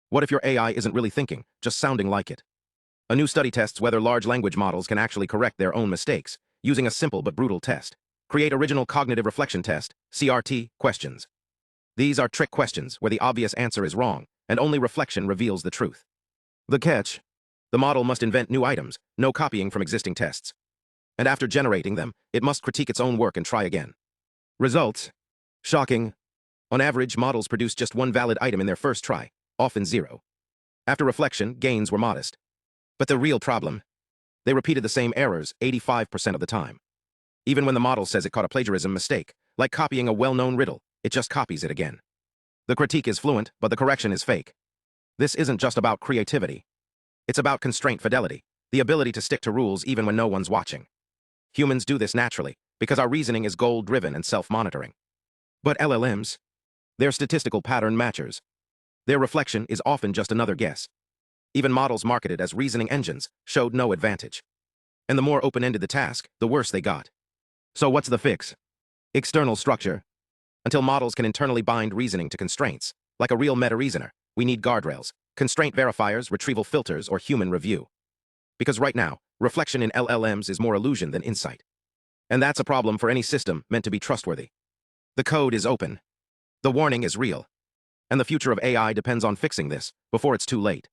What if your AI isn't really thinking, just sounding like it? A new study tests whether large language models can actually correct their own mistakes, using a simple but brutal test. Create original cognitive reflection test, CRT, questions. These are trick questions where the obvious answer is wrong, and only reflection reveals the truth. The catch? The model must invent new items, no copying from existing tests. And after generating them, it must critique its own work and try again. Results? Shocking. On average, models produce just one valid item in their first try, often zero. After reflection, gains were modest. But the real problem? They repeated the same errors 85% of the time. Even when the model says it caught a plagiarism mistake, like copying a well-known riddle, it just copies it again. The critique is fluent, but the correction is fake. This isn't just about creativity. It's about constraint fidelity, the ability to stick to rules even when no one's watching. Humans do this naturally, because our reasoning is goal-driven and self-monitoring. But LLMs? They're statistical pattern matchers. Their reflection is often just another guess. Even models marketed as reasoning engines showed no advantage. And the more open-ended the task, the worse they got. So what's the fix? External structure. Until models can internally bind reasoning to constraints, like a real meta-reasoner, we need guardrails, constraint verifiers, retrieval filters, or human review. Because right now, reflection in LLMs is more illusion than insight. And that's a problem for any system meant to be trustworthy. The code is open. The warning is real. And the future of AI depends on fixing this before it's too late.